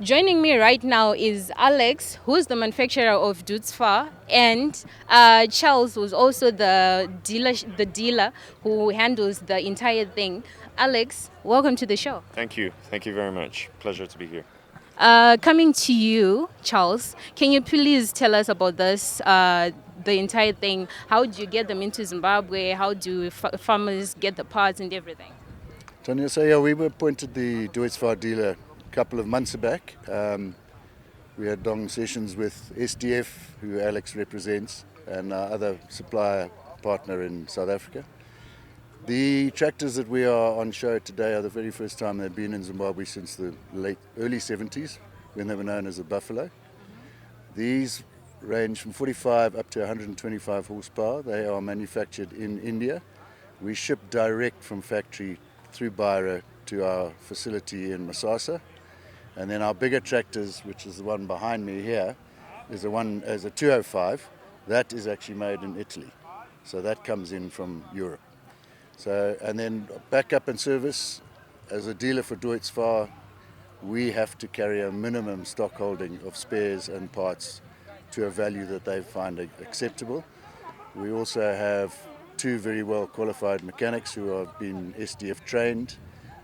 Joining me right now is Alex, who's the manufacturer of Deutz-Fahr, and Charles, who's also the dealer who handles the entire thing. Alex, welcome to the show. Thank you. Thank you very much. Pleasure to be here. Coming to you, Charles, can you please tell us about this, the entire thing? How do you get them into Zimbabwe? How do farmers get the parts and everything? Tanya, so yeah, we were appointed the Deutz-Fahr dealer a couple of months back. We had long sessions with SDF, who Alex represents, and our other supplier partner in South Africa. The tractors that we are on show today are the very first time they've been in Zimbabwe since the early 70s, when they were known as a Buffalo. These range from 45 up to 125 horsepower. They are manufactured in India. We ship direct from factory through Beira to our facility in Msasa. And then our bigger tractors, which is the one behind me here, is a 205. That is actually made in Italy. So that comes in from Europe. So, and then backup and service, as a dealer for Deutz-Fahr, we have to carry a minimum stock holding of spares and parts to a value that they find acceptable. We also have two very well qualified mechanics who have been SDF-trained,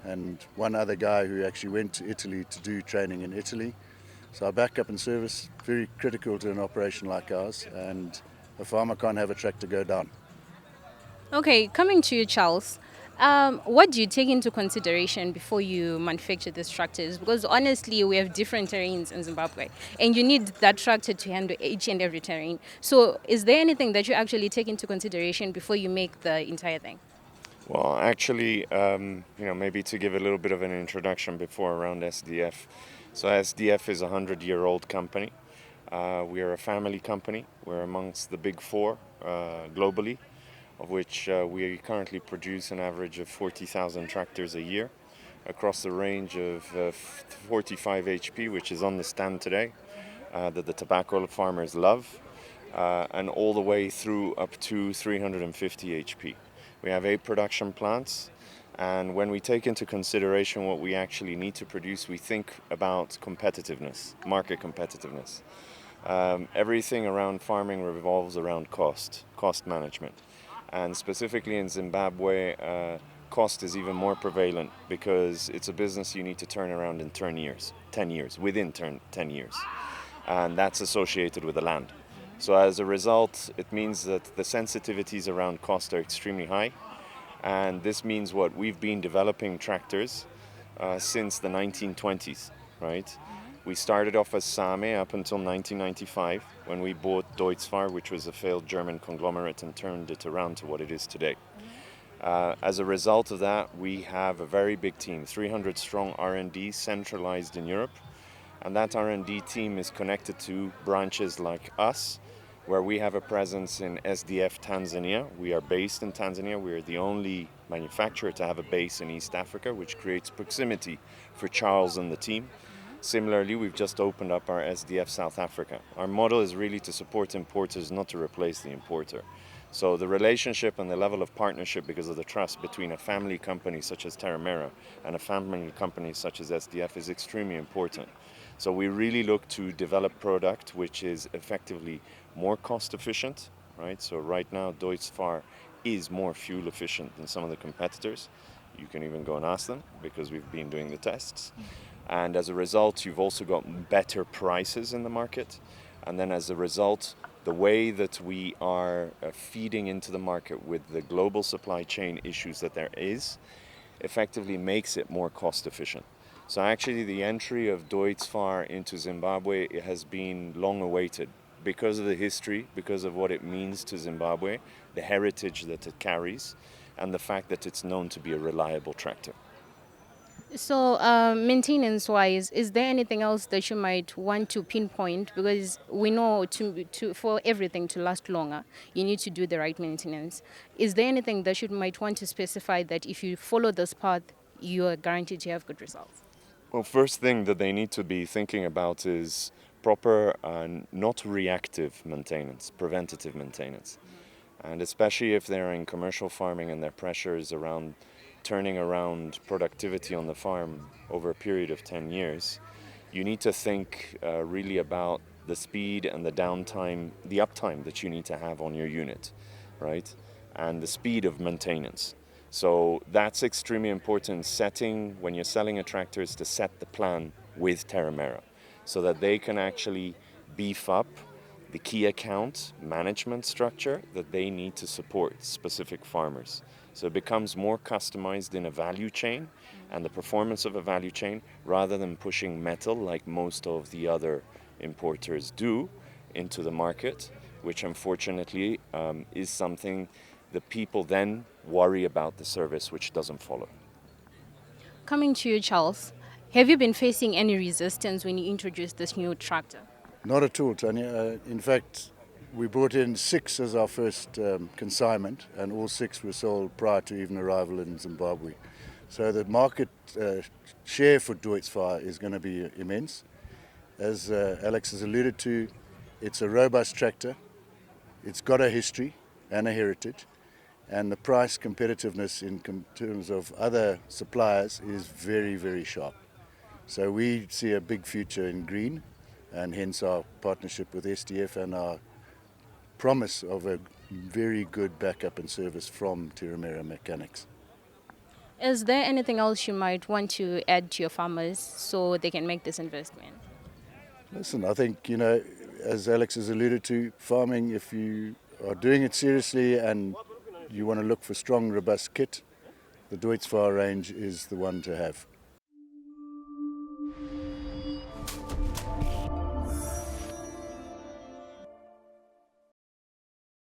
and one other guy who actually went to Italy to do training in Italy. So our backup and service, very critical to an operation like ours, and a farmer can't have a tractor go down. Okay, coming to you, Charles. What do you take into consideration before you manufacture these tractors? Because honestly, we have different terrains in Zimbabwe, and you need that tractor to handle each and every terrain. So, is there anything that you actually take into consideration before you make the entire thing? Well, actually, maybe to give a little bit of an introduction before around SDF. So SDF is a 100-year-old company. We are a family company. We're amongst the big four globally, of which we currently produce an average of 40,000 tractors a year across a range of 45 HP, which is on the stand today, that the tobacco farmers love, and all the way through up to 350 HP. We have 8 production plants, and when we take into consideration what we actually need to produce, we think about competitiveness, market competitiveness. Everything around farming revolves around cost management. And specifically in Zimbabwe, cost is even more prevalent because it's a business you need to turn around in 10 years, within 10 years. And that's associated with the land. So as a result, it means that the sensitivities around cost are extremely high. And this means what we've been developing tractors since the 1920s, right? We started off as Same up until 1995 when we bought Deutz-Fahr, which was a failed German conglomerate, and turned it around to what it is today. As a result of that, we have a very big team, 300 strong R&D centralized in Europe. And that R&D team is connected to branches like us, where we have a presence in SDF Tanzania. We are based in Tanzania. We are the only manufacturer to have a base in East Africa, which creates proximity for Charles and the team. Similarly, we've just opened up our SDF South Africa. Our model is really to support importers, not to replace the importer. So the relationship and the level of partnership, because of the trust between a family company such as TerraMera and a family company such as SDF, is extremely important. So we really look to develop product which is effectively more cost efficient, right? So right now, Deutz-Fahr is more fuel efficient than some of the competitors. You can even go and ask them because we've been doing the tests. And as a result, you've also got better prices in the market. And then as a result, the way that we are feeding into the market with the global supply chain issues that there is, effectively makes it more cost efficient. So actually the entry of Deutz-Fahr into Zimbabwe has been long awaited because of the history, because of what it means to Zimbabwe, the heritage that it carries, and the fact that it's known to be a reliable tractor. So, maintenance-wise, is there anything else that you might want to pinpoint? Because we know for everything to last longer, you need to do the right maintenance. Is there anything that you might want to specify that if you follow this path, you are guaranteed to have good results? Well, first thing that they need to be thinking about is proper, not reactive maintenance, preventative maintenance. And especially if they're in commercial farming and their pressure is around turning around productivity on the farm over a period of 10 years, you need to think really about the speed and the downtime, the uptime that you need to have on your unit, right? And the speed of maintenance. So that's extremely important setting when you're selling a tractor, is to set the plan with TerraMera so that they can actually beef up the key account management structure that they need to support specific farmers. So it becomes more customized in a value chain and the performance of a value chain rather than pushing metal like most of the other importers do into the market, which unfortunately is something that people then worry about the service, which doesn't follow. Coming to you, Charles, have you been facing any resistance when you introduced this new tractor? Not at all, Tanya. In fact, we brought in 6 as our first consignment, and all 6 were sold prior to even arrival in Zimbabwe. So the market share for Deutz-Fahr is going to be immense. As Alex has alluded to, it's a robust tractor. It's got a history and a heritage, and the price competitiveness in terms of other suppliers is very, very sharp. So we see a big future in green, and hence our partnership with SDF and our promise of a very good backup and service from TerraMera mechanics. Is there anything else you might want to add to your farmers so they can make this investment? Listen, I think, as Alex has alluded to, farming, if you are doing it seriously and you want to look for strong, robust kit, the Deutz-Fahr range is the one to have.